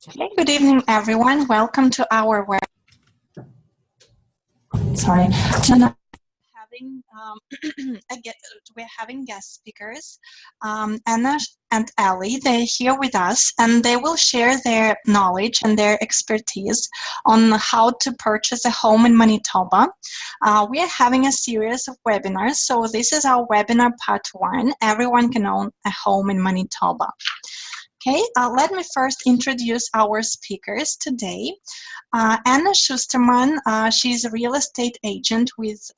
Okay, good evening, everyone. Welcome to our web. Sorry, tonight we're having guest speakers, Anna and Ali. They're here with us, and they will share their knowledge and their expertise on how to purchase a home in Manitoba. We are having a series of webinars, so this is our webinar part 1. Everyone can own a home in Manitoba. Okay, let me first introduce our speakers today. Anna Schusterman, she's a real estate agent with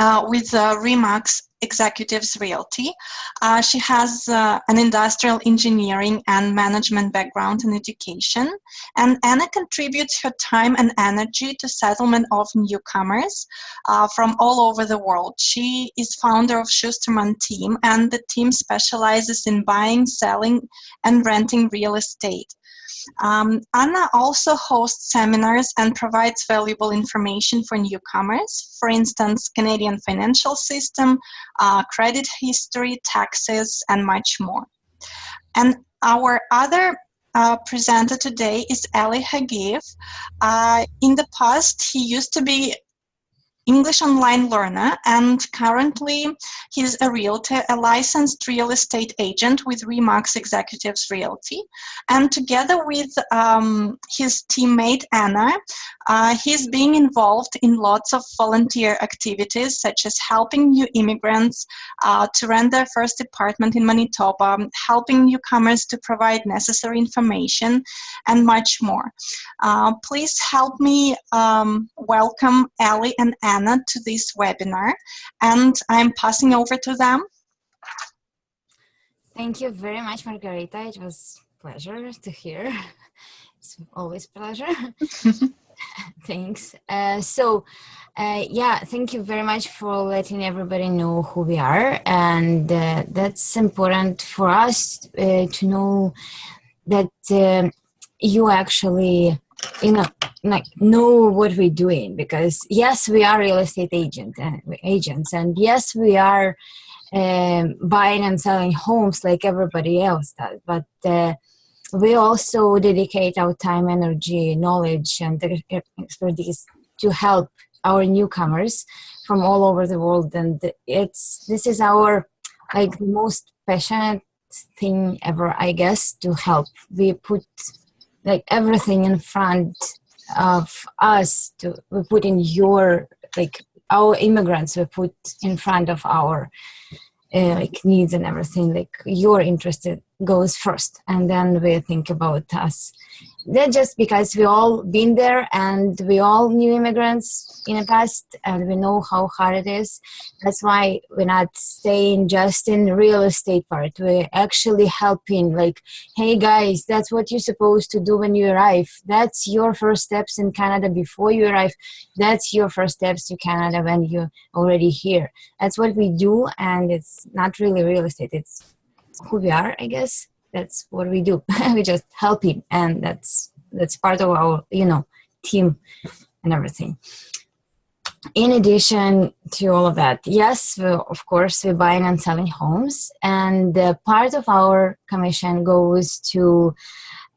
Remax Executives Realty. She has an industrial engineering and management background in education, and Anna contributes her time and energy to settlement of newcomers from all over the world. She is founder of Schusterman team, and the team specializes in buying, selling, and renting real estate. Anna also hosts seminars and provides valuable information for newcomers, for instance, Canadian financial system, credit history, taxes, and much more. And our other presenter today is Ali Hagiv. In the past, he used to be English online learner, and currently he's a realtor, a licensed real estate agent with Remax Executives Realty. And together with his teammate Anna, he's being involved in lots of volunteer activities, such as helping new immigrants to rent their first apartment in Manitoba, helping newcomers to provide necessary information, and much more. Please help me welcome Ali and Anna to this webinar, and I'm passing over to them. Thank you very much, Margarita. It was a pleasure to hear. It's always a pleasure. Thanks. Yeah, thank you very much for letting everybody know who we are, and that's important for us to know that you actually, know what we're doing, because yes, we are real estate agents, and yes, we are buying and selling homes like everybody else does, but we also dedicate our time, energy, knowledge, and expertise to help our newcomers from all over the world. And this is our the most passionate thing ever, I guess, to help. We put everything in front of us. We put in our immigrants. We put in front of our needs and everything. Your interest goes first, and then we think about us. That's just because we all been there, and we all new immigrants in the past, and we know how hard it is. That's why we're not staying just in real estate part. We're actually helping, hey guys, that's what you're supposed to do when you arrive. That's your first steps in Canada before you arrive. That's your first steps to Canada when you're already here. That's what we do, and it's not really real estate. It's who we are, I guess. That's what we do. We just helping, and that's part of our team and everything. In addition to all of that, yes, of course, we're buying and selling homes, and part of our commission goes to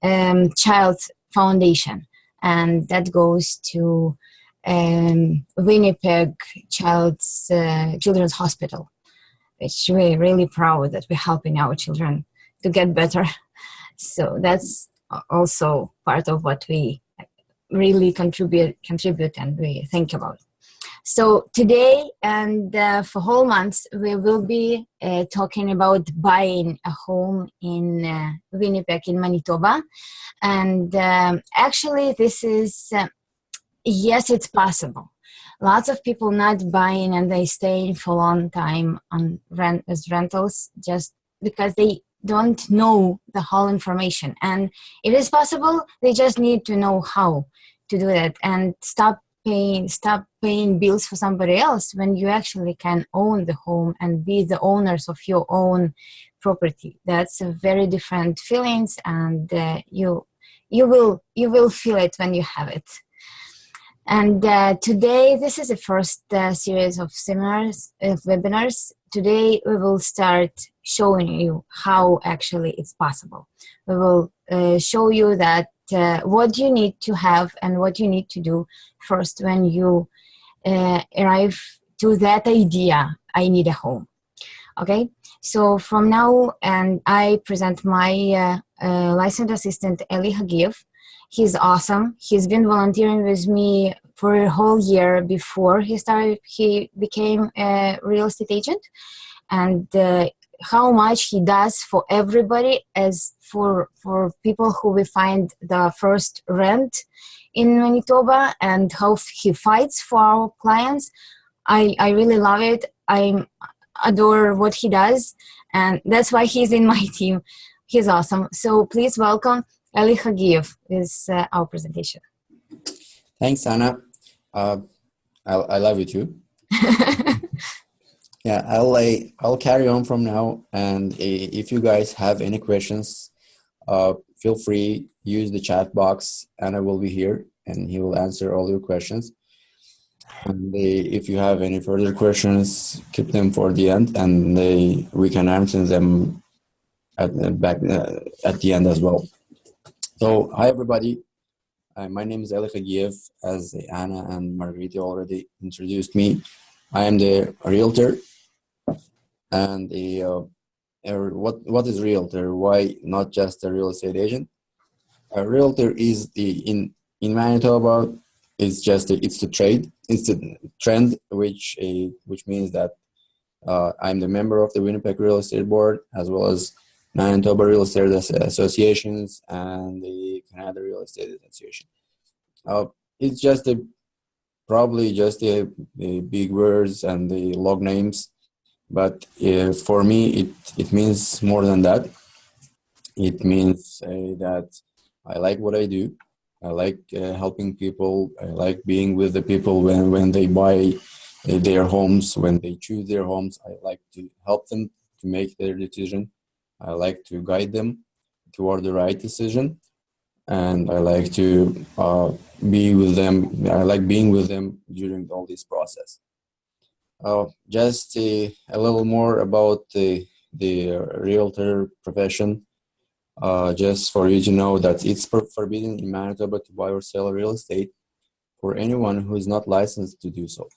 Child Foundation, and that goes to Winnipeg Children's Hospital, which we're really proud that we're helping our children to get better. So that's also part of what we really contribute and we think about. So today and for whole months, we will be talking about buying a home in Winnipeg in Manitoba. And actually this is, yes, it's possible. Lots of people not buying, and they stay for a long time on as rentals just because they don't know the whole information. And it is possible. They just need to know how to do that and stop paying bills for somebody else when you actually can own the home and be the owners of your own property. That's a very different feelings, and you will feel it when you have it. And today, this is the first series of webinars today we will start showing you how actually it's possible. We will show you that what you need to have and what you need to do first when you arrive to that idea, I need a home. Okay, so from now, and I present my licensed assistant, Eli Hagiv. He's awesome. He's been volunteering with me for a whole year before he became a real estate agent. And how much he does for everybody, as for people who we find the first rent in Manitoba, and how he fights for our clients. I really love it. I adore what he does, and that's why he's in my team. He's awesome. So please welcome Eli Hagiv with our presentation. Thanks, Anna. I love you too. Yeah, I'll carry on from now. And if you guys have any questions, feel free, use the chat box. Anna will be here and he will answer all your questions. And if you have any further questions, keep them for the end, and we can answer them at the end as well. So, hi everybody. My name is Eli Hagiv, as Anna and Margarita already introduced me. I am the realtor. And what is realtor? Why not just a real estate agent? A realtor is in Manitoba. It's the trade. It's the trend, which means that I'm the member of the Winnipeg Real Estate Board, as well as Manitoba Real Estate Associations and the Canada Real Estate Association. It's just probably just the big words and the log names, but for me it means more than that. It means that I like what I do. I like helping people. I like being with the people when they buy their homes, when they choose their homes. I like to help them to make their decision. I like to guide them toward the right decision. And I like to be with them. I like being with them during all this process. Just a little more about the realtor profession. Just for you to know that it's forbidden in Manitoba to buy or sell real estate for anyone who is not licensed to do so.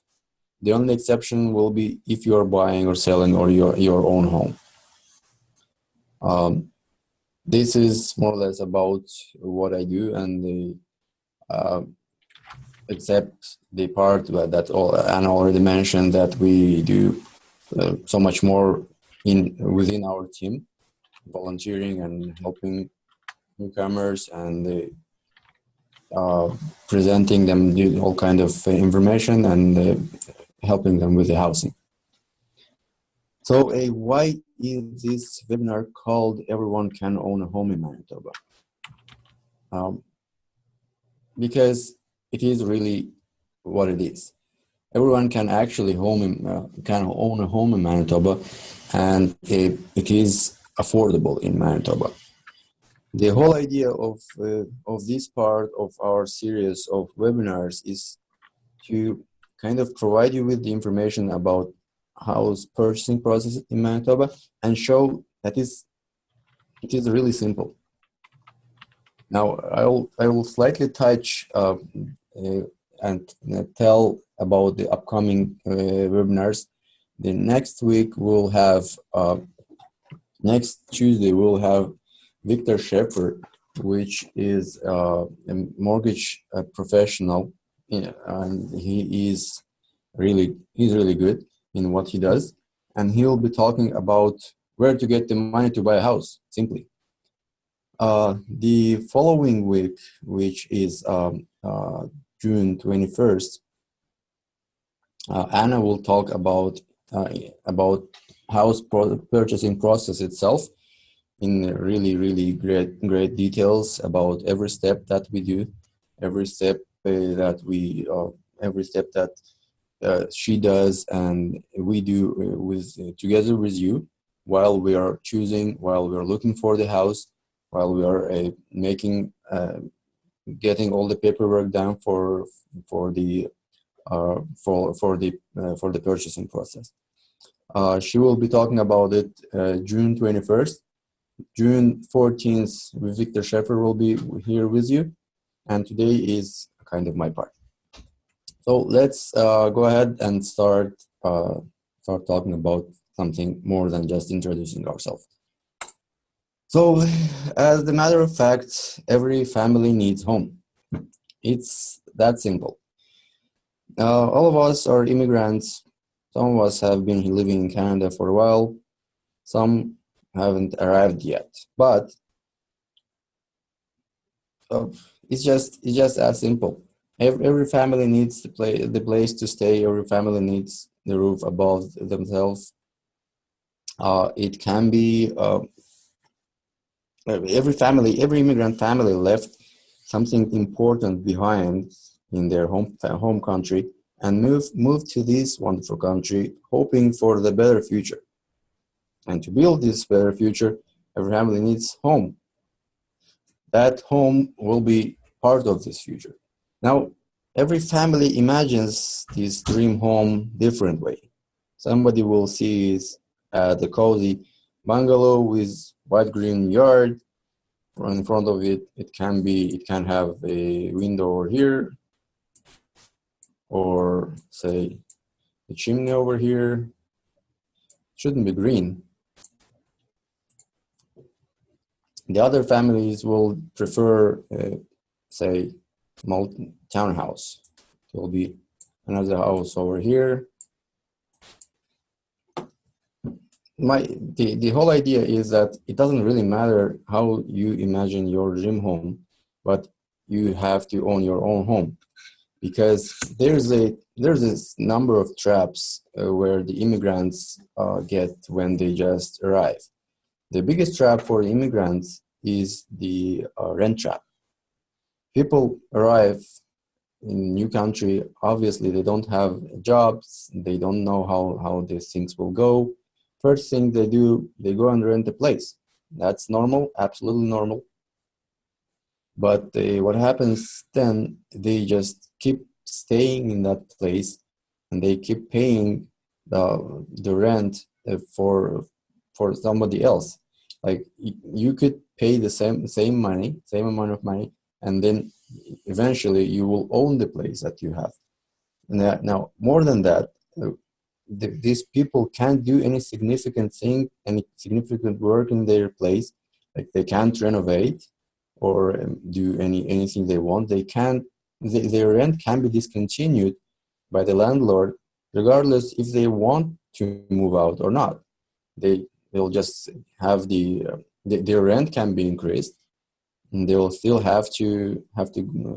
The only exception will be if you are buying or selling or your own home. This is more or less about what I do, and except the part that Anna already mentioned, that we do so much more within our team, volunteering and helping newcomers and presenting them all kind of information and helping them with the housing. So why is this webinar called Everyone Can Own a Home in Manitoba? Because it is really what it is. Everyone can actually can own a home in Manitoba, and it is affordable in Manitoba. The whole idea of this part of our series of webinars is to kind of provide you with the information about house purchasing process in Manitoba and show that it is really simple. Now, I will slightly touch and tell about the upcoming webinars. The next week we'll have next Tuesday we'll have Victor Sheffer, which is a mortgage professional, and he's really good in what he does, and he'll be talking about where to get the money to buy a house simply. The following week, which is June 21st, Anna will talk about house purchasing process itself in really great details about every step that we do, every step that she does and we do together with you, while we are looking for the house, while we are getting all the paperwork done for the purchasing process. She will be talking about it June 21st. June 14th, Victor Sheffer will be here with you. And today is kind of my part. So let's go ahead and start talking about something more than just introducing ourselves. So, as a matter of fact, every family needs home. It's that simple. All of us are immigrants. Some of us have been living in Canada for a while. Some haven't arrived yet. But it's just as simple. Every family needs the place to stay. Every family needs the roof above themselves. It can be every immigrant family left something important behind in their home country and move to this wonderful country, hoping for the better future. And to build this better future, every family needs home. That home will be part of this future. Now, every family imagines this dream home different way. Somebody will see the cozy bungalow with white green yard. In front of it, it can have a window over here, or say a chimney over here. Shouldn't be green. The other families will prefer, say, townhouse. There will be another house over here. The whole idea is that it doesn't really matter how you imagine your dream home, but you have to own your own home, because there's this number of traps where the immigrants get when they just arrive. The biggest trap for the immigrants is the rent trap. People arrive in new country. Obviously, they don't have jobs. They don't know how these things will go. First thing they do, they go and rent a place. That's normal, absolutely normal. But what happens then, they just keep staying in that place and they keep paying the rent for somebody else. Like you could pay the same amount of money, and then eventually you will own the place that you have. Now, more than that, these people can't do any significant work in their place. Like they can't renovate or do anything they want. They can't. Their rent can be discontinued by the landlord, regardless if they want to move out or not. They'll just have their rent can be increased, and they'll still have to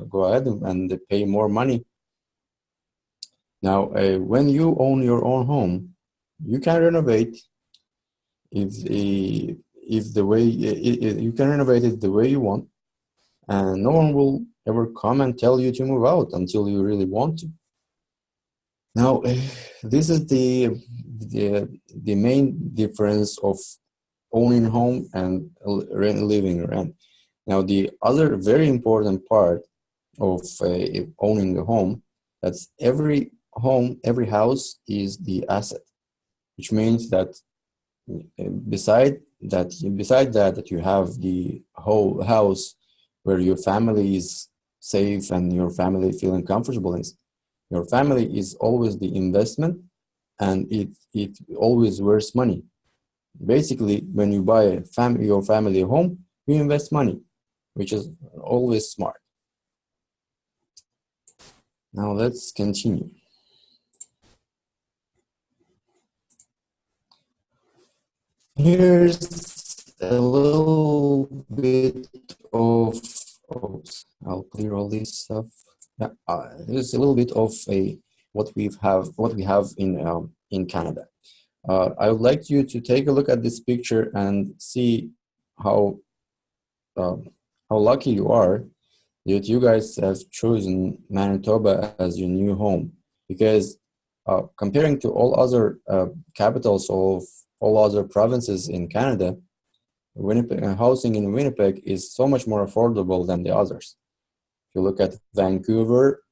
go ahead and pay more money. Now, when you own your own home, you can renovate you can renovate it the way you want, and no one will ever come and tell you to move out until you really want to. Now, this is the main difference of owning a home and living rent. Now, the other very important part of owning a home, that's every house is the asset, which means that beside that you have the whole house where your family is safe and your family feeling comfortable in. Your family is always the investment, and it always worth money. Basically, when you buy your family a home, you invest money, which is always smart. Now let's continue. Here's a little bit of, oops, I'll clear all this stuff. Yeah, here's a little bit of what we have in Canada. I would like you to take a look at this picture and see how lucky you are that you guys have chosen Manitoba as your new home, because comparing to all other capitals of all other provinces in Canada, housing in Winnipeg is so much more affordable than the others. If you look at Vancouver,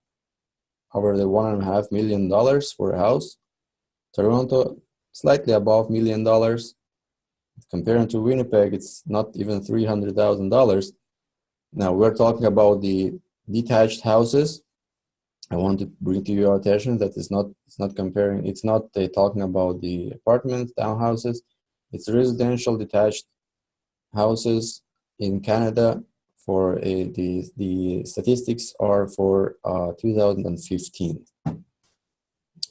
over the $1.5 million for a house. Toronto, slightly above $1 million. Comparing to Winnipeg, it's not even $300,000. Now we're talking about the detached houses. I want to bring to your attention that it's not talking about the apartments, townhouses. It's residential detached houses in Canada. For the statistics are for 2015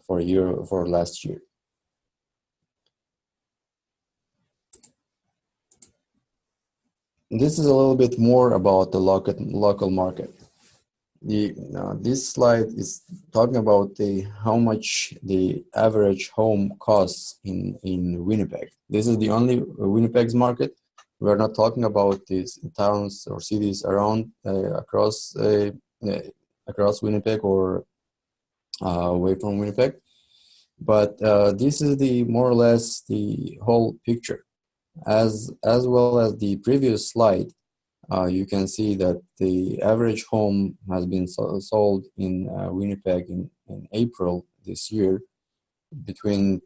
for last year. This is a little bit more about the local market. This slide is talking about how much the average home costs in Winnipeg. This is the only Winnipeg's market. We're not talking about these towns or cities around across Winnipeg or away from Winnipeg. But this is the more or less the whole picture. As well as the previous slide, you can see that the average home has been sold in Winnipeg in April this year between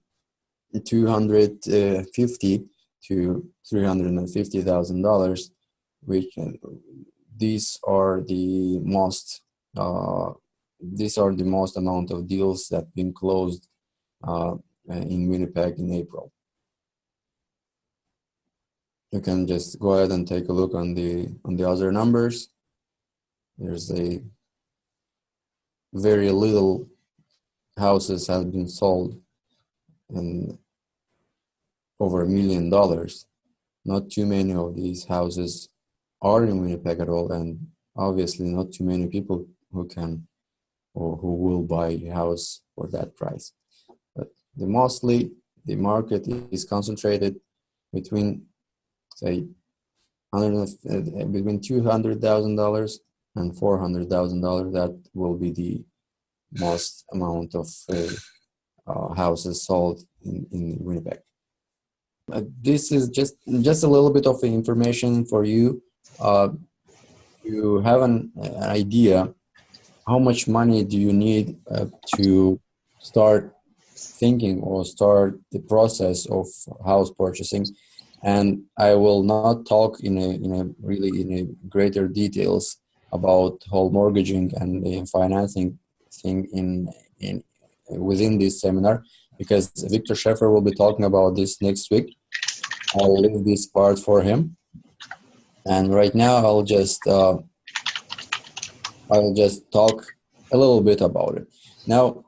$250,000 to $350,000, which these are the most amount of deals that have been closed in Winnipeg in April. You can just go ahead and take a look on the other numbers. There's a very little houses have been sold and over $1 million. Not too many of these houses are in Winnipeg at all, and obviously not too many people who can or who will buy a house for that price. But mostly the market is concentrated between, say, between $200,000 and $400,000. That will be the most amount of houses sold in Winnipeg. This is just a little bit of information for you. You have an idea how much money do you need to start thinking or start the process of house purchasing. And I will not talk in a greater details about whole mortgaging and the financing thing within this seminar, because Victor Sheffer will be talking about this next week. I'll leave this part for him, and right now I'll just talk a little bit about it. Now,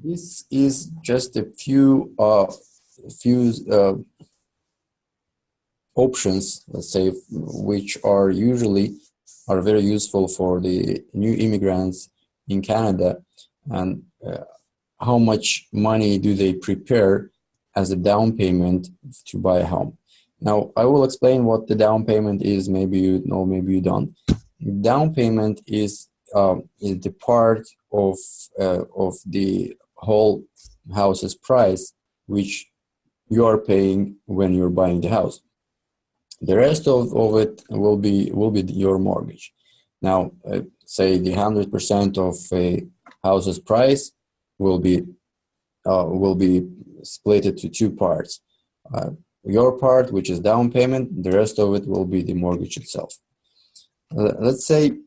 this is just a few options, let's say, which are very useful for the new immigrants in Canada, and how much money do they prepare as a down payment to buy a home. Now, I will explain what the down payment is. Maybe you know, maybe you don't. Down payment is the part of the whole house's price which you are paying when you're buying the house. The rest of it will be your mortgage. Now, say the 100% of a house's price will be split into two parts. Your part, which is down payment, the rest of it will be the mortgage itself. Let's say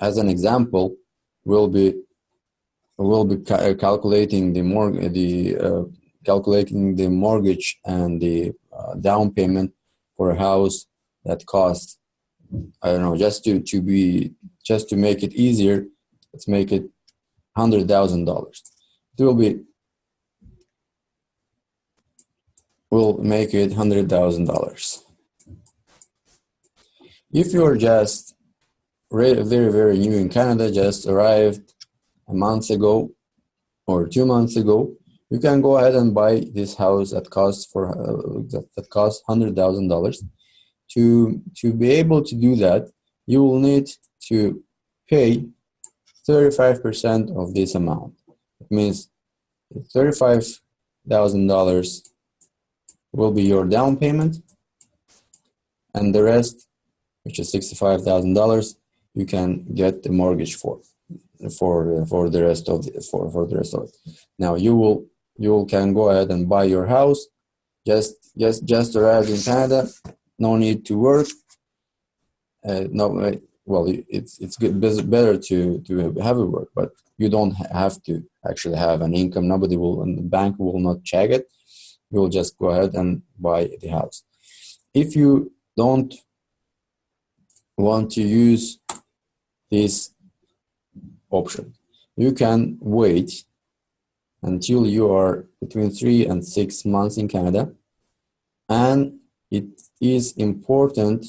as an example, we'll be calculating the mortgage and the down payment for a house that costs, I don't know, just to make it easier, let's make it $100,000. We'll make it $100,000. If you're just very, very new in Canada, just arrived a month ago or 2 months ago, you can go ahead and buy this house that costs $100,000. To be able to do that, you will need to pay 35% of this amount. It means $35,000 will be your down payment, and the rest, which is $65,000, you can get the mortgage for. for the rest of the rest of it. Now you can go ahead and buy your house. Just arrived in Canada. No need to work. Well, it's good, better to have a work, but you don't have to actually have an income. Nobody will, and the bank will not check it. You'll just go ahead and buy the house. If you don't want to use this option, you can wait until you are between 3 and 6 months in Canada, and it is important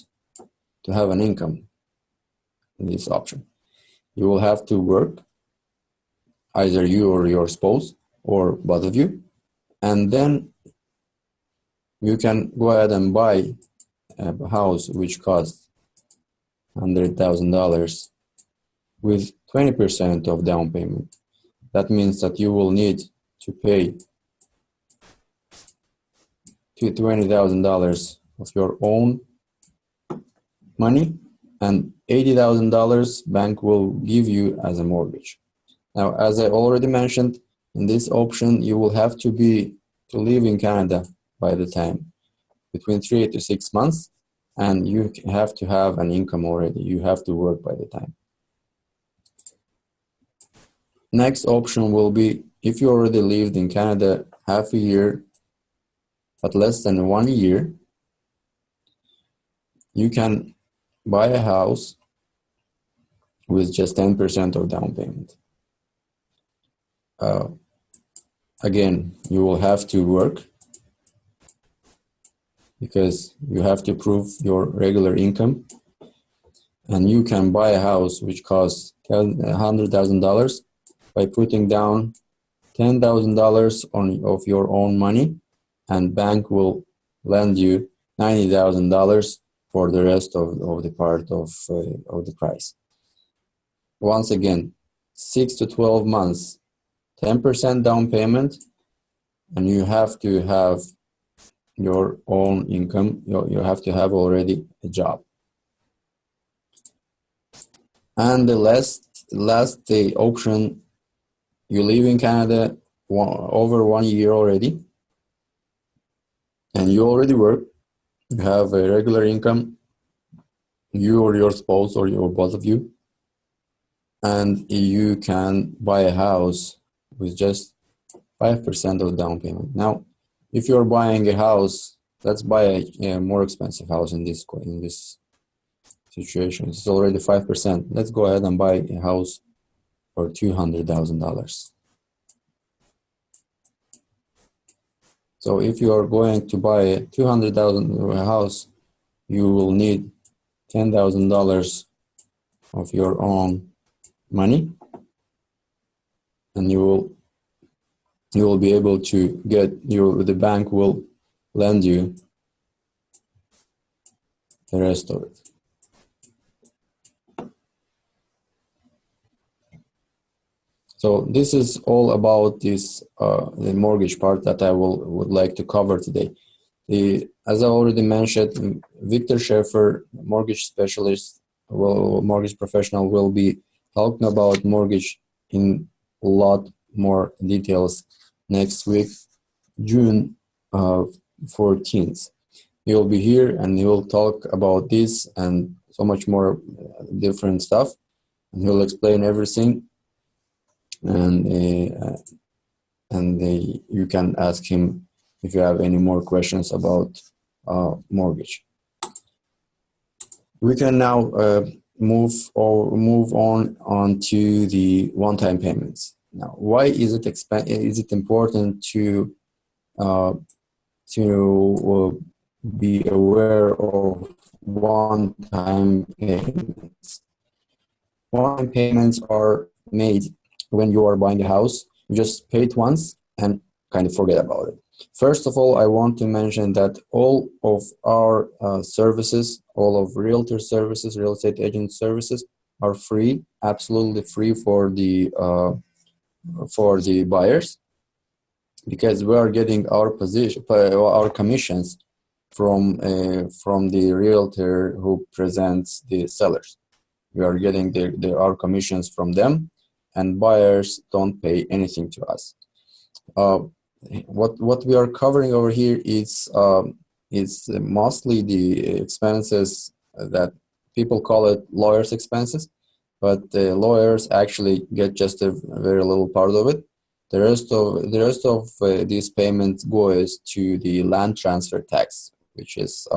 to have an income in this option. You will have to work, either you or your spouse or both of you, and then you can go ahead and buy a house which costs $100,000 with 20% of down payment. That means that you will need to pay $20,000 of your own money, and $80,000 bank will give you as a mortgage. Now, as I already mentioned, in this option, you will have to live in Canada by the time between 3 to 6 months, and you have to have an income already. You have to work by the time. Next option will be if you already lived in Canada half a year, but less than 1 year, you can buy a house with just 10% of down payment. Again, you will have to work because you have to prove your regular income, and you can buy a house which costs $100,000 by putting down $10,000 of your own money, and bank will lend you $90,000 for the rest of the part of the price. Once again, 6 to 12 months, 10% down payment, and you have to have your own income. You have to have already a job. And the last option, you live in Canada over 1 year already, and you already work. You have a regular income, you or your spouse or both of you, and you can buy a house with just 5% of down payment. Now, if you're buying a house, let's buy a more expensive house in this situation. It's already 5%. Let's go ahead and buy a house for $200,000. So if you are going to buy a $200,000 house, you will need $10,000 of your own money, and you will be able to the bank will lend you the rest of it. So this is all about the mortgage part that I would like to cover today. As I already mentioned, Victor Schaefer, mortgage specialist, mortgage professional, will be talking about mortgage in a lot more details next week, June 14th. He will be here and he will talk about this and so much more different stuff, and he'll explain everything. And you can ask him if you have any more questions about mortgage. We can now move on to the one-time payments. Now, why is it important to be aware of one-time payments? One-time payments are made when you are buying a house. You just pay it once and kind of forget about it. First of all, I want to mention that all of our services, all of realtor services, real estate agent services are free, absolutely free for the buyers, because we are getting our commissions from the realtor who presents the sellers. We are getting our commissions from them. and buyers don't pay anything to us. What we are covering over here is mostly the expenses that people call it lawyers' expenses, but the lawyers actually get just a very little part of it. The rest of these payments goes to the land transfer tax, which is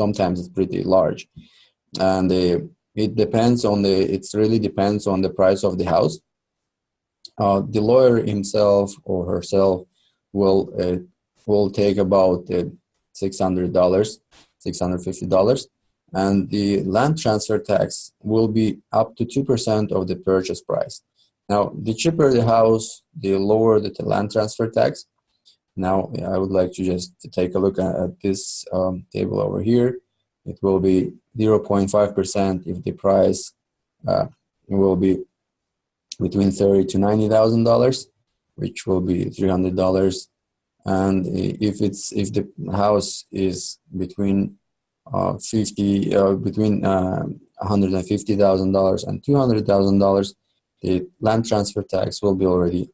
sometimes it's pretty large, and it depends on it really depends on the price of the house. The lawyer himself or herself will take about $600, $650, and the land transfer tax will be up to 2% of the purchase price. Now, the cheaper the house, the lower the land transfer tax. Now, I would like to just take a look at this table over here. It will be 0.5% if the price will be between $30,000 to $90,000, which will be $300. And if the house is between $150,000 and $200,000, the land transfer tax will be already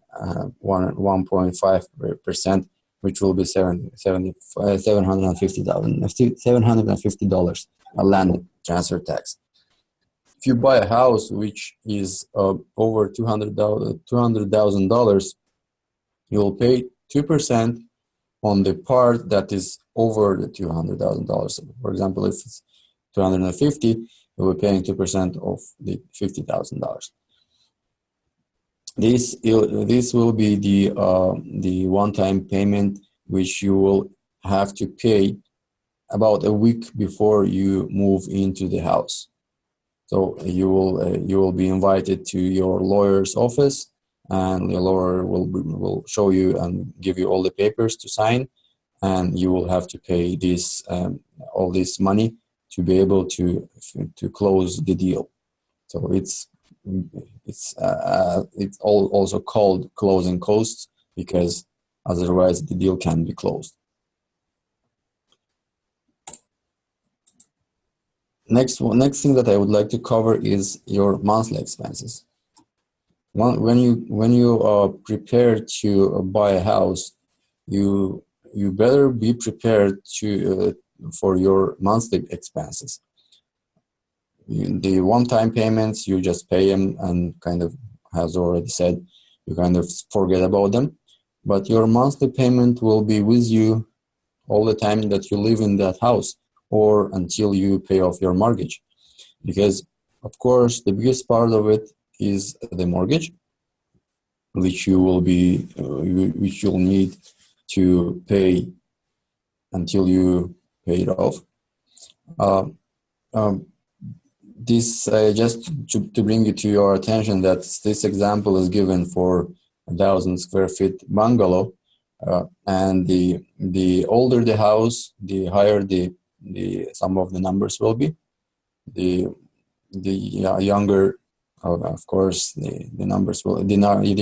1.5%, which will be $750 a land transfer tax. If you buy a house which is over $200,000, you'll pay 2% on the part that is over the $200,000. For example, if it's 250, you'll be paying 2% of the $50,000. This will be the one-time payment which you will have to pay about a week before you move into the house. So you will be invited to your lawyer's office, and the lawyer will show you and give you all the papers to sign, and you will have to pay this all this money to be able to close the deal. So it's also called closing costs, because otherwise the deal can't be closed. Next thing that I would like to cover is your monthly expenses. When you prepare to buy a house, you better be prepared for your monthly expenses. The one-time payments, you just pay them, and kind of, as already said, you kind of forget about them. But your monthly payment will be with you all the time that you live in that house, or until you pay off your mortgage. Because, of course, the biggest part of it is the mortgage, which you'll need to pay until you pay it off. This just to bring it to your attention that this example is given for 1,000 square feet bungalow, and the older the house, the higher the some of the numbers will be. The younger, of course, the numbers will. The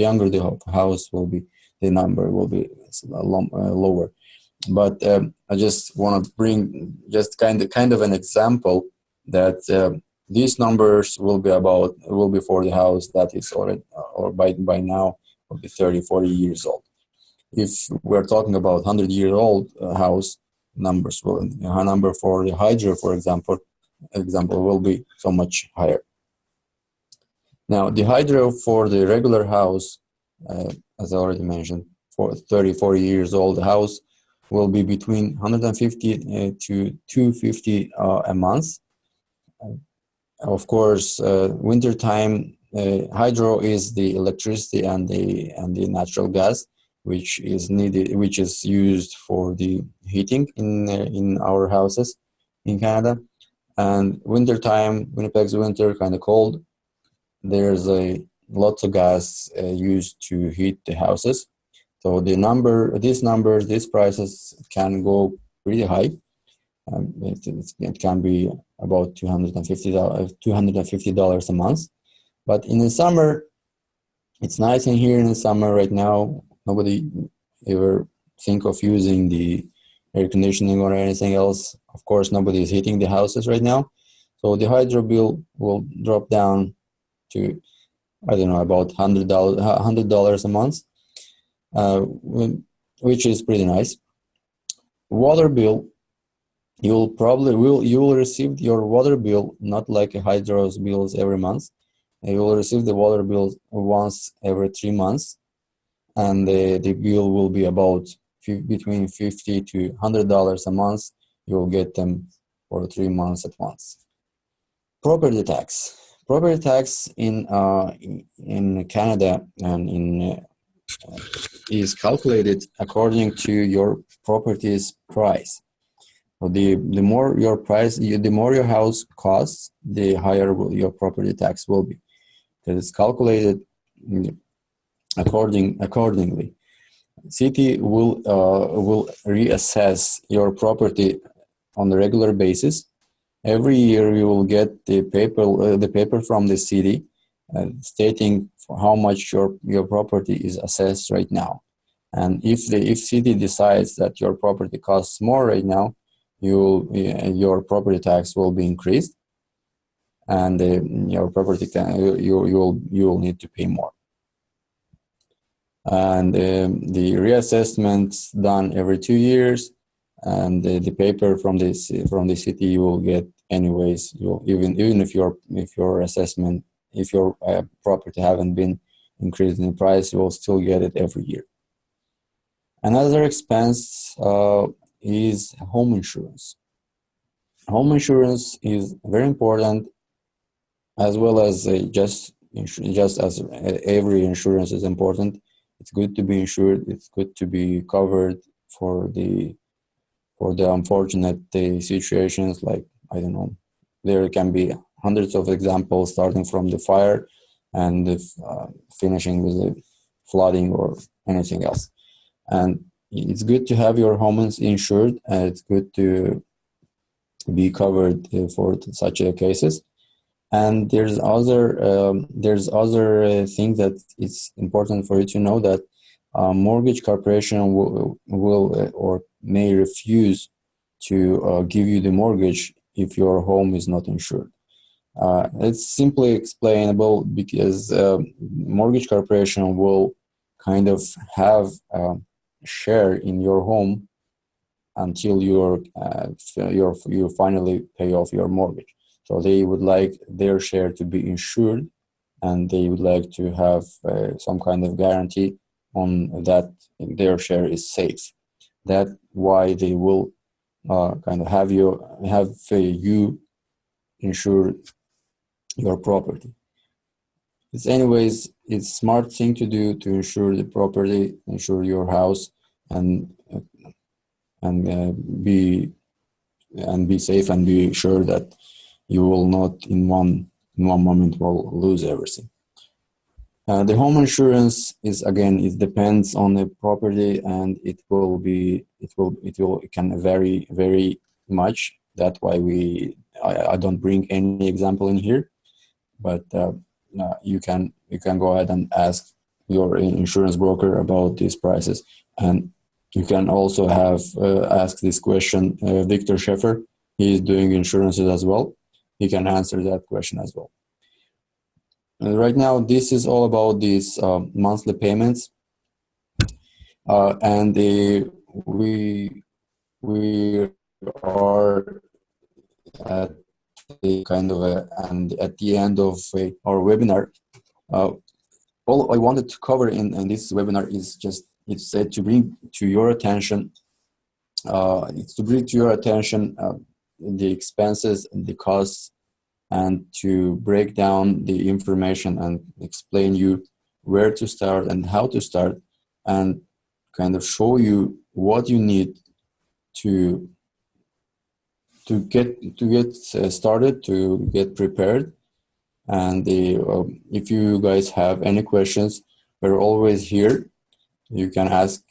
younger the house will be, the number will be lower. But I just want to bring just kind of an example that these numbers will be for the house that is already, or by now, will be 30-40 years old. If we're talking about 100-year-old house, number for the hydro, for example, will be so much higher. Now, the hydro for the regular house, as I already mentioned, for 30-40 years old house, will be between $150 to $250 a month. Of course, winter time, hydro is the electricity and the natural gas, which is used for the heating in our houses in Canada. And winter time, Winnipeg's winter, kind of cold. There's lots of gas used to heat the houses. So these prices can go pretty high. It can be about $250 a month. But in the summer, it's nice in here in the summer right now. Nobody ever think of using the air conditioning or anything else. Of course, nobody is heating the houses right now. So the hydro bill will drop down to I don't know, about $100 a month, uh, which is pretty nice. Water bill, you will receive your water bill not like a hydro's bills every month. You will receive the water bill once every 3 months, and the bill will be about between $50 to $100 a month. You will get them for 3 months at once. Property tax. Property tax in Canada and in is calculated according to your property's price. So the more your price, the more your house costs, the higher your property tax will be. Because it's calculated accordingly. City will reassess your property on a regular basis. Every year you will get the paper from the city stating how much your property is assessed right now. And if city decides that your property costs more right now, your property tax will be increased, and your property you will need to pay more. And the reassessment's done every 2 years, and the paper from the city you will get anyways. Even if your assessment, if your property haven't been increased in price, you will still get it every year. Another expense is home insurance. Home insurance is very important, as well as just as every insurance is important. It's good to be insured. It's good to be covered for the unfortunate situations, like, I don't know, there can be hundreds of examples, starting from the fire and finishing with the flooding or anything else. And it's good to have your homes insured, and it's good to be covered for such cases. And there's other thing that it's important for you to know, that mortgage corporation will or may refuse to give you the mortgage if your home is not insured. It's simply explainable because mortgage corporation will kind of have a share in your home until you finally pay off your mortgage. So they would like their share to be insured, and they would like to have some kind of guarantee on that their share is safe. That's why they will kind of have you insure your property. It's smart thing to do to insure the property, insure your house, and be safe, and be sure that you will not in one moment will lose everything. The home insurance is, again, it depends on the property, and it can vary very much. That's why I don't bring any example in here, but you can go ahead and ask your insurance broker about these prices. And you can also ask this question Victor Sheffer. He is doing insurances as well. He can answer that question as well. Right now, this is all about these monthly payments, and we are at the kind of and at the end of our webinar. All I wanted to cover in this webinar is it's to bring to your attention. The expenses and the costs, and to break down the information and explain you where to start and how to start, and kind of show you what you need to get started, to get prepared. And if you guys have any questions, we're always here. You can ask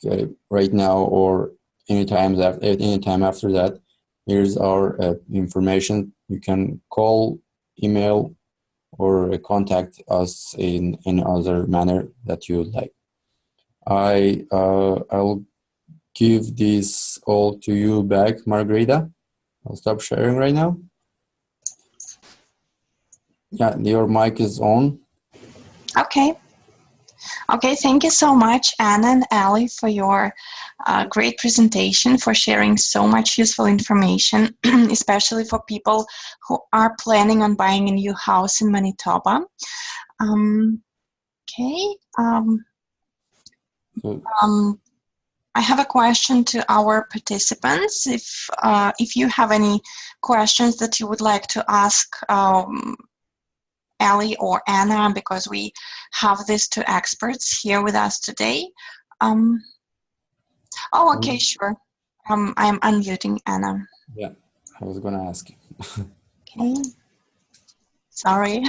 right now or anytime after that. Here's our information. You can call, email, or contact us in other manner that you would like. I'll give this all to you back, Margarita. I'll stop sharing right now. Yeah, your mic is on. Okay. Okay, thank you so much, Anna and Ali, for your great presentation, for sharing so much useful information, especially for people who are planning on buying a new house in Manitoba. Okay. I have a question to our participants. If you have any questions that you would like to ask Ali or Anna, because we have these two experts here with us today. Okay, sure. I'm unmuting Anna. Yeah, I was going to ask you. Okay. Sorry.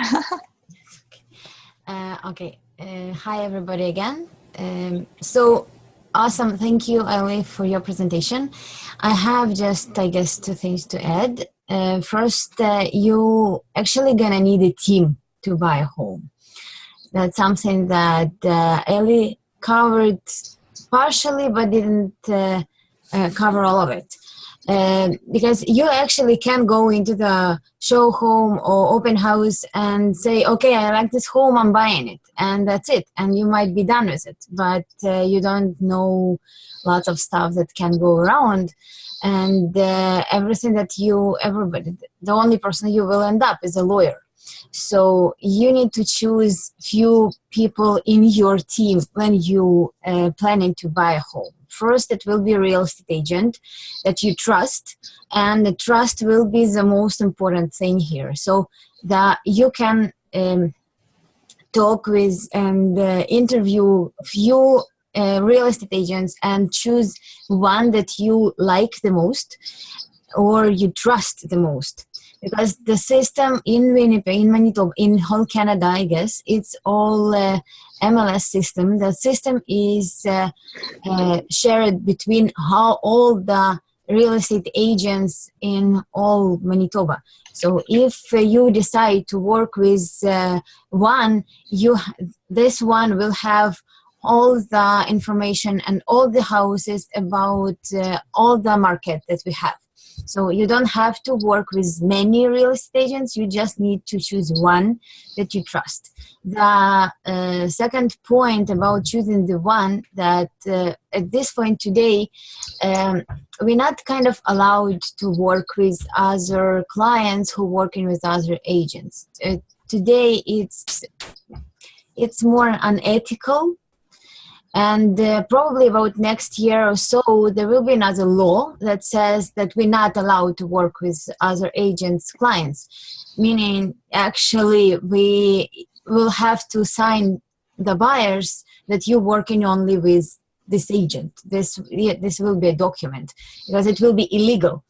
Okay. Hi, everybody again. So awesome. Thank you, Ali, for your presentation. I have just, I guess, two things to add. First, you actually gonna need a team to buy a home. That's something that Ali covered partially, but didn't cover all of it. Because you actually can go into the show home or open house and say, okay, I like this home, I'm buying it, and that's it, and you might be done with it, but you don't know lots of stuff that can go around, and everything that everybody, the only person you will end up is a lawyer. So you need to choose few people in your team when you planning to buy a home. First, it will be a real estate agent that you trust, and the trust will be the most important thing here. So that you can talk with and interview few real estate agents and choose one that you like the most or you trust the most. Because the system in Winnipeg, in Manitoba, in whole Canada, I guess, it's all MLS system. The system is shared between all the real estate agents in all Manitoba. So if you decide to work with one, this one will have all the information and all the houses about all the market that we have. So you don't have to work with many real estate agents. You just need to choose one that you trust. The second point about choosing the one that at this point today, we're not kind of allowed to work with other clients who working with other agents. Today, it's more unethical. And probably about next year or so, there will be another law that says that we're not allowed to work with other agents' clients. Meaning, actually, we will have to sign the buyers that you're working only with this agent. This will be a document because it will be illegal.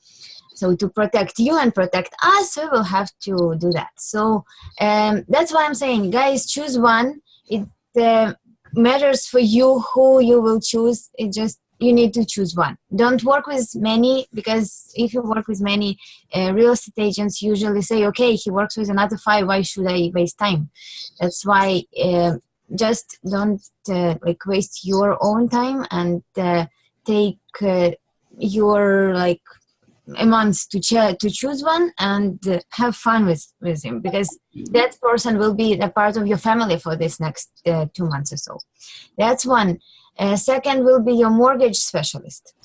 So to protect you and protect us, we will have to do that. So that's why I'm saying, guys, choose one. It matters for you who you will choose. It just, you need to choose one. Don't work with many, because if you work with many, real estate agents usually say, okay, he works with another 5, why should I waste time? That's why just don't waste your own time and take your a month to choose one and have fun with him, because that person will be a part of your family for this next 2 months or so. That's one. Second will be your mortgage specialist.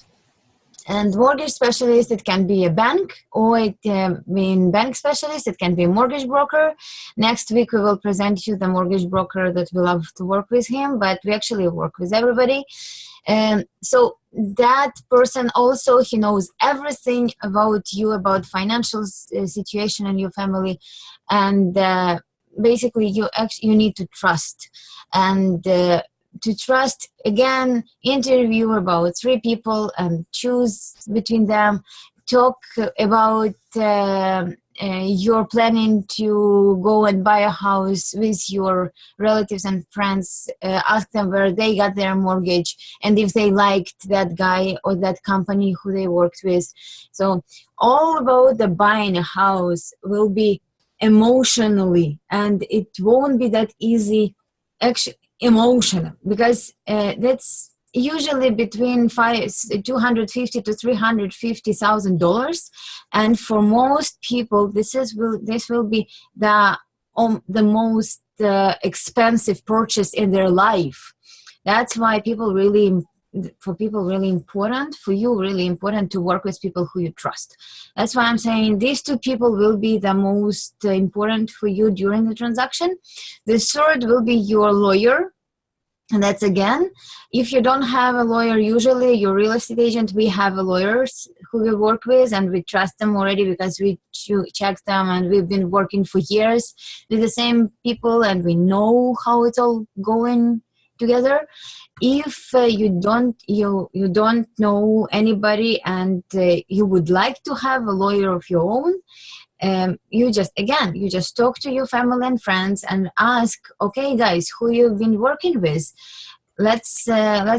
And mortgage specialist, it can be a bank, or it mean bank specialist, it can be a mortgage broker. Next week we will present you the mortgage broker that we love to work with him, but we actually work with everybody. So that person also, he knows everything about you, about financial situation in your family, and basically you need to trust. And to trust, again, interview about 3 people and choose between them. Talk about you're planning to go and buy a house with your relatives and friends. Ask them where they got their mortgage and if they liked that guy or that company who they worked with. So all about the buying a house will be emotionally, and it won't be that easy actually emotional, because that's usually between $250,000 to $350,000, and for most people, this will be the most expensive purchase in their life. That's why for people really important, for you really important to work with people who you trust. That's why I'm saying these two people will be the most important for you during the transaction. The third will be your lawyer. And that's again, if you don't have a lawyer, usually your real estate agent, we have lawyers who we work with and we trust them already because we check them and we've been working for years with the same people and we know how it's all going together. If you don't know anybody and you would like to have a lawyer of your own, you just talk to your family and friends and ask, okay guys, who you've been working with, let's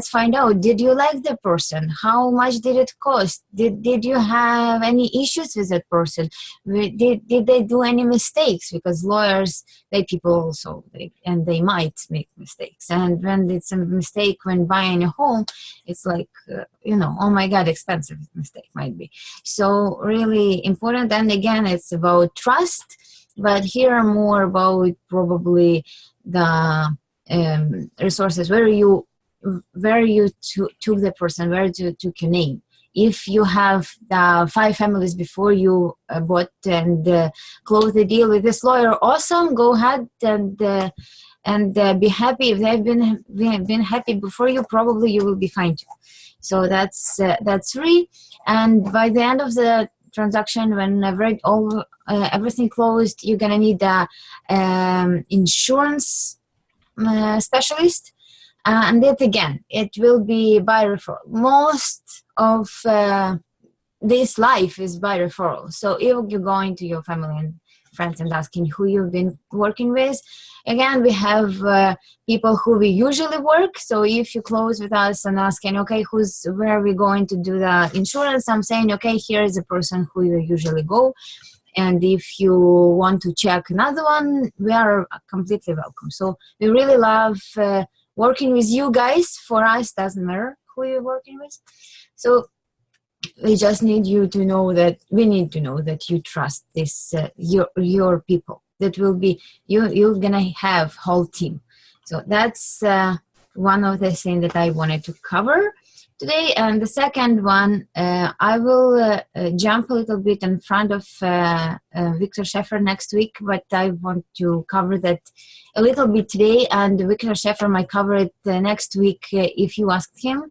find out, did you like the person, how much did it cost, did you have any issues with that person, did they do any mistakes, because lawyers, people also, they might make mistakes, and when it's a mistake when buying a home, it's like oh my god, expensive mistake might be. So really important. And again, it's about trust, but here more about probably the resources, where you took the person, where you took your name. If you have the 5 families before you bought and closed the deal with this lawyer, awesome, go ahead and be happy. If they've been happy before you, probably you will be fine too. So that's 3. And by the end of the transaction, when everything closed, you're gonna need the insurance specialist, and that again, it will be by referral. Most of this life is by referral. So if you're going to your family and friends and asking who you've been working with, again, we have people who we usually work. So if you close with us and asking, okay, where are we going to do the insurance, I'm saying, okay, here is a person who you usually go. And if you want to check another one, we are completely welcome. So we really love working with you guys. For us, doesn't matter who you're working with. So we just need you to know that, we need to know that you trust this, your people. That will be, you're gonna have whole team. So that's one of the things that I wanted to cover today. And the second one, I will jump a little bit in front of Victor Sheffer next week, but I want to cover that a little bit today, and Victor Sheffer might cover it next week if you ask him,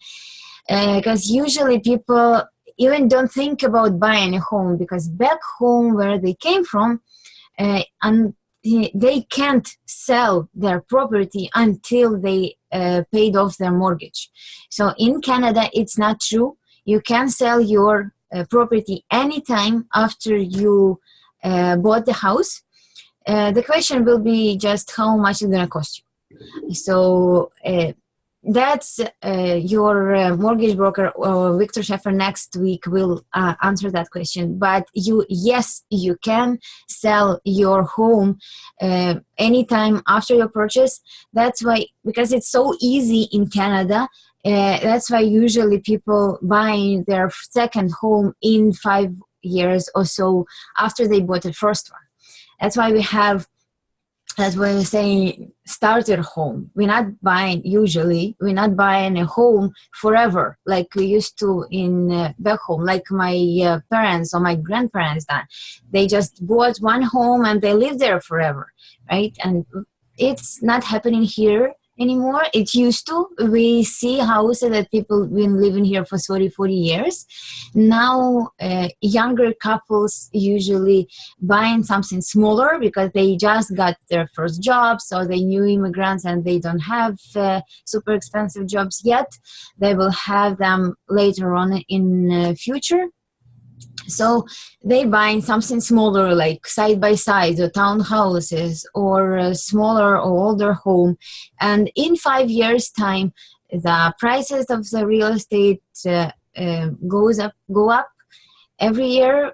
because usually people even don't think about buying a home, because back home where they came from, and they can't sell their property until they paid off their mortgage. So in Canada, it's not true. You can sell your property anytime after you bought the house. The question will be just how much it's going to cost you. So that's your mortgage broker, Victor Sheffer, next week will answer that question. But yes, you can sell your home anytime after your purchase. That's why, because it's so easy in Canada, that's why usually people buy their second home in 5 years or so after they bought the first one. That's why we're saying starter home. We're not buying a home forever like we used to in back home, like my parents or my grandparents done. They just bought one home and they live there forever, right? And it's not happening here anymore. It used to. We see houses that people been living here for 30, 40 years. Now, younger couples usually buying something smaller because they just got their first job, so they new immigrants and they don't have super expensive jobs yet. They will have them later on in future. So they buying something smaller, like side by side or townhouses, or a smaller or older home. And in 5 years' time, the prices of the real estate go up every year.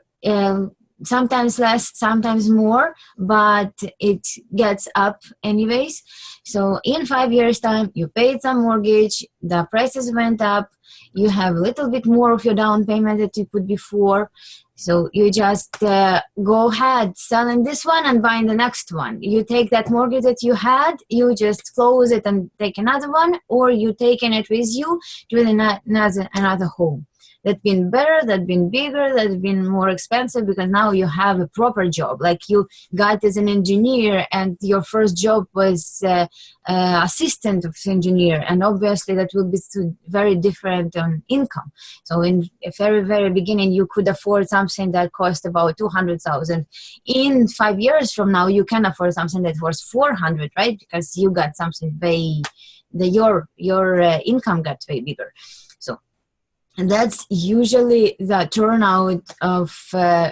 Sometimes less, sometimes more, but it gets up anyways. So in 5 years' time, you paid some mortgage, the prices went up, you have a little bit more of your down payment that you put before. So you just go ahead selling this one and buying the next one. You take that mortgage that you had, you just close it and take another one, or you taking it with you to another home. That's been better, that's been bigger, that's been more expensive, because now you have a proper job. Like you got as an engineer and your first job was assistant of engineer, and obviously that will be very different on income. So in the very, very beginning, you could afford something that cost about 200,000. In 5 years from now, you can afford something that was 400, right? Because you got something your income got way bigger. So, and that's usually the turnout of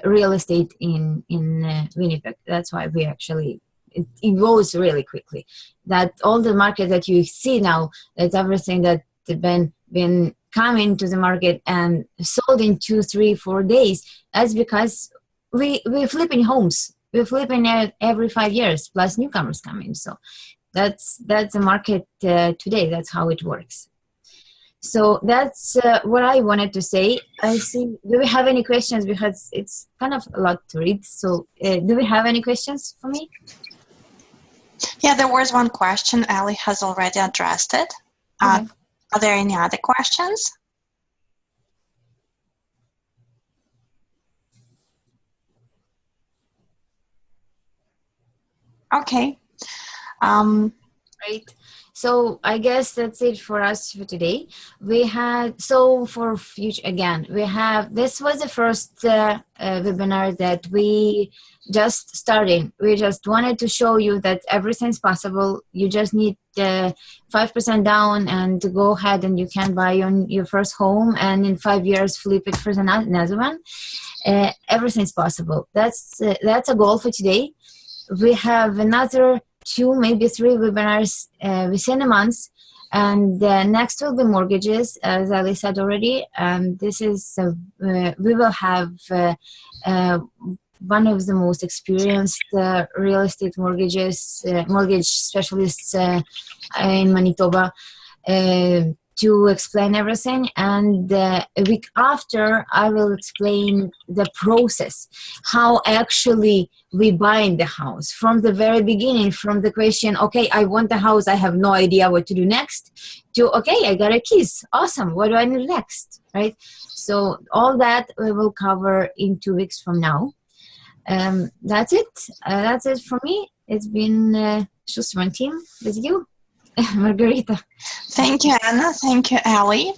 real estate in Winnipeg. That's why we actually, it goes really quickly. That all the market that you see now, that's everything that been coming to the market and sold in 2, 3, 4 days. That's because we're flipping homes. We're flipping every 5 years, plus newcomers coming. So that's the market today. That's how it works. So that's what I wanted to say. I see. Do we have any questions? Because it's kind of a lot to read. So do we have any questions for me? Yeah, there was one question. Ali has already addressed it. Okay. Are there any other questions? Okay. Great. So I guess that's it for us for today. We had, so for future, again, we have, this was the first webinar that we just started. We just wanted to show you that everything's possible. You just need 5% down and to go ahead and you can buy your first home, and in 5 years flip it for another one. Everything's possible. That's a goal for today. We have another 2, maybe 3 webinars within a month, and next will be mortgages, as Ali said already. This is we will have one of the most experienced real estate mortgage specialists in Manitoba to explain everything, and a week after I will explain the process, how actually we buy the house from the very beginning, from the question, okay, I want the house, I have no idea what to do next, to okay, I got a keys, awesome, what do I need next, right? So all that we will cover in 2 weeks from now. That's it for me. It's been Schusterman team with you. Margarita. Thank you, Anna. Thank you, Ali.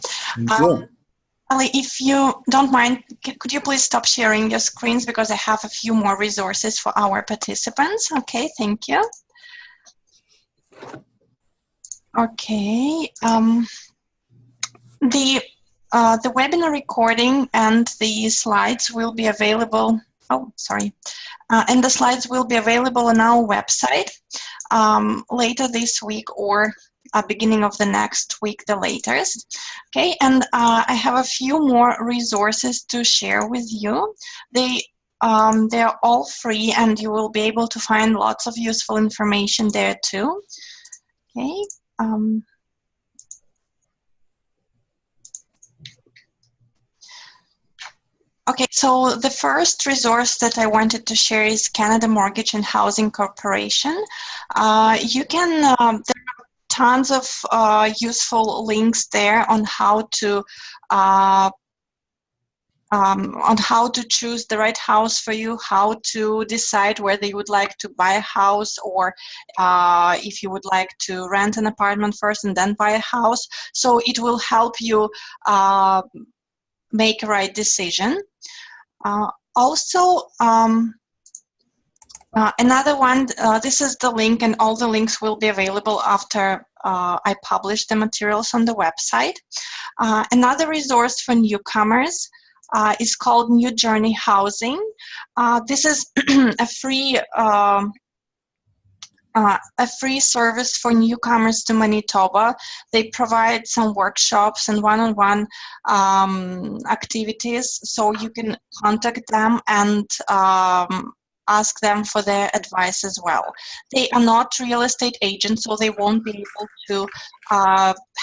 Ali, if you don't mind, could you please stop sharing your screens, because I have a few more resources for our participants. Okay, thank you. Okay. The webinar recording and the slides will be available. Oh, sorry. And the slides will be available on our website later this week, or beginning of the next week, the latest. Okay, and I have a few more resources to share with you. They are all free, and you will be able to find lots of useful information there too. Okay. Okay, so the first resource that I wanted to share is Canada Mortgage and Housing Corporation. You can, there are tons of useful links there on how to choose the right house for you, how to decide whether you would like to buy a house, or if you would like to rent an apartment first and then buy a house. So it will help you make a right decision. Also, another one, this is the link, and all the links will be available after I publish the materials on the website. Another resource for newcomers is called New Journey Housing. This is a free service for newcomers to Manitoba. They provide some workshops and one-on-one activities, so you can contact them and ask them for their advice as well. They are not real estate agents, so they won't be able to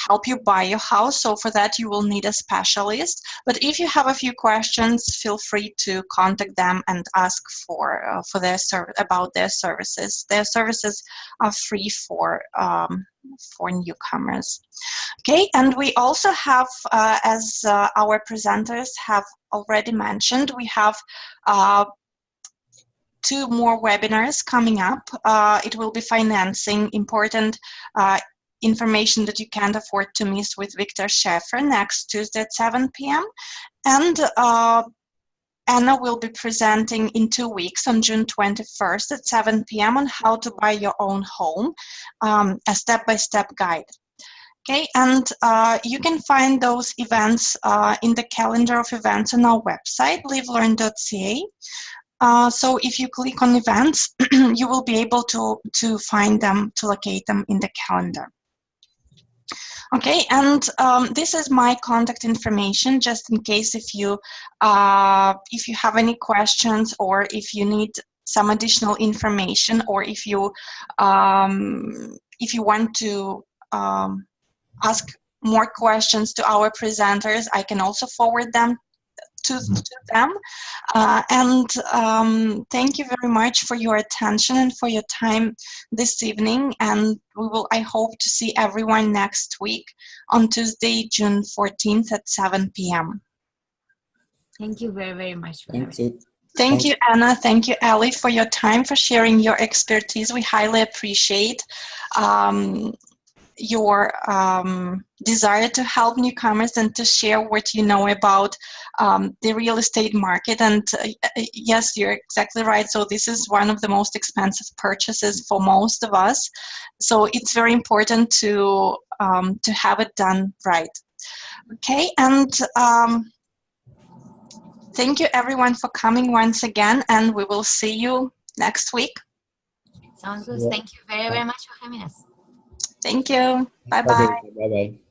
help you buy your house. So for that, you will need a specialist. But if you have a few questions, feel free to contact them and ask for their about their services. Their services are free for newcomers. Okay, and we also have, as our presenters have already mentioned, we have 2 more webinars coming up. It will be financing important information that you can't afford to miss with Victor Schaeffer next Tuesday at 7 p.m. And Anna will be presenting in 2 weeks on June 21st at 7 p.m. on how to buy your own home, a step-by-step guide. Okay, and you can find those events in the calendar of events on our website, livelearn.ca. So if you click on events, you will be able to find them, to locate them in the calendar. Okay, and this is my contact information, just in case if you have any questions, or if you need some additional information, or if you want to ask more questions to our presenters, I can also forward them to them. Thank you very much for your attention and for your time this evening. And I hope to see everyone next week on Tuesday, June 14th at 7 p.m. Thank you very, very much. Thank you, Anna. Thank you, Ali, for your time, for sharing your expertise. We highly appreciate your desire to help newcomers and to share what you know about the real estate market. And yes, you're exactly right. So this is one of the most expensive purchases for most of us. So it's very important to have it done right. Okay, and thank you everyone for coming once again, and we will see you next week. Sounds good. Thank you very, very much for having us. Thank you. Bye-bye. Okay, bye-bye.